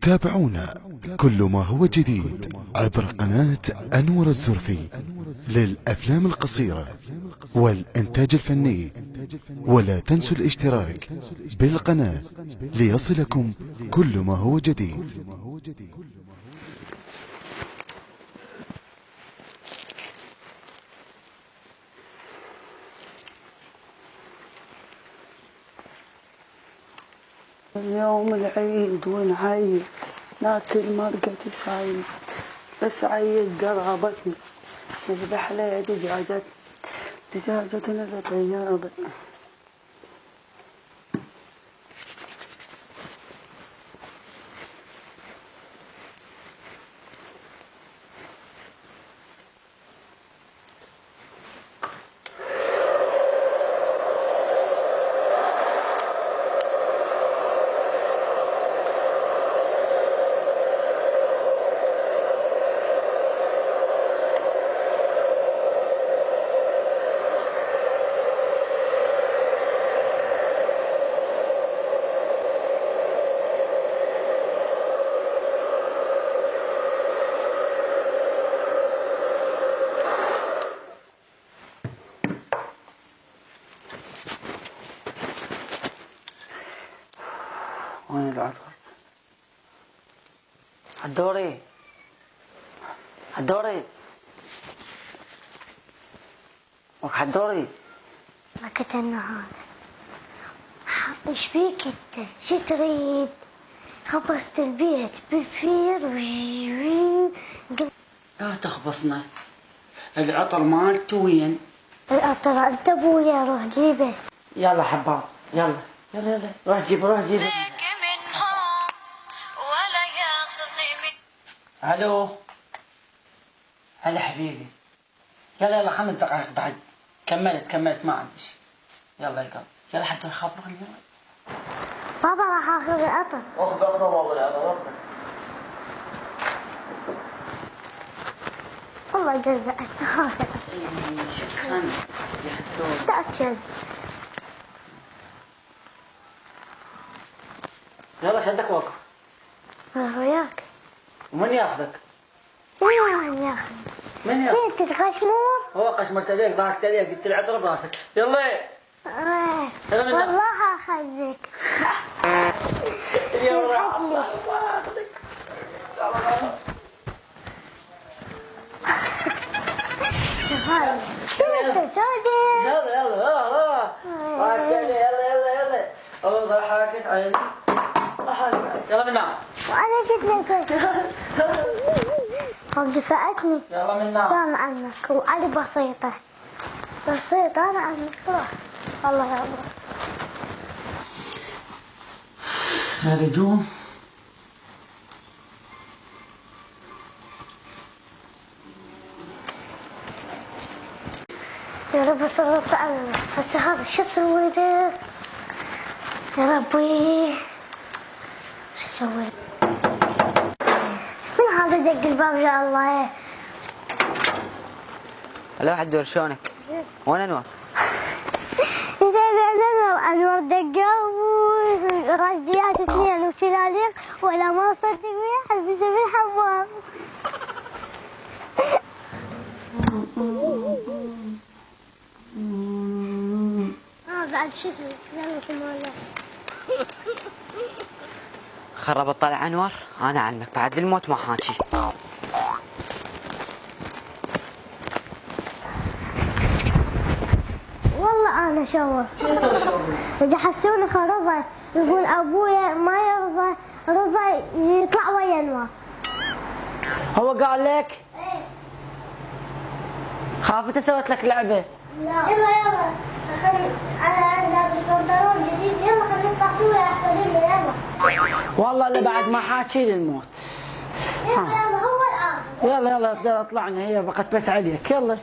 تابعونا كل ما هو جديد عبر قناة أنور الزرفي للأفلام القصيرة والإنتاج الفني، ولا تنسوا الاشتراك بالقناة ليصلكم كل ما هو جديد. يوم العيد ونعيد ناكل مرقة سعيد، بس عيد قرابتني نذبح لها دجاجتنا للرياض. وين العطر؟ الدوري وك الدوري ما كنت النهار. ايش بيك انت؟ شو تريد؟ خبصت البيت بفير لا تخبصنا. العطر مالته وين؟ العطر انت ابويا، روح جيبه. يلا حباب، يلا روح جيبه. الو هلا حبيبي، يلا 5 دقائق بعد. كملت ما عندي شيء. يلا يا قلبي، يلا حتى يخبرني. بابا راح اخذ العطر. اخذ بابا العطر. والله جزعت. شكرا يا حتى. تأكد. يلا شدك وقف. انا وياك. ومن ياخذك؟ من ياخذ؟ انت القشمور؟ هو قشمرت عليك، ضحكت عليك، قلت لي عطر براسك. يلا والله اخذك. يلا ضحكت علي. يلا من نام. وانا قلت لك هم دفعتني. يلا من نام. انا عنك وعلي بسيطة انا عنك. روح الله يعبرك. يا رجوم يا رب صرت عنك. بس هذا شو اسوي له؟ يا ربي شو اسوي؟ من هذا دق الباب يا الله؟ هلا حدور، شلونك؟ وين انور؟ انور دقوا رجيات 2 وشلاليق ولا ما صدق وياه البسه بالحمام. بعد شو اسوي؟ خربت طالع انور، انا علمك بعد للموت ما حاكي. والله انا شوف يحسوني خربه، يقول ابويا ما يرضى يطلع ويا انور. هو قال لك؟ ايه. خافت سويت لك لعبه؟ لا يلا انا لابس بنطلون جديد، يلا خلينا نطلع سوا احسن لنا. يلا والله اللي بعد ما حاكي للموت. يلا هو الان. يلا اطلعنا، هي بقت بس عليك. يلا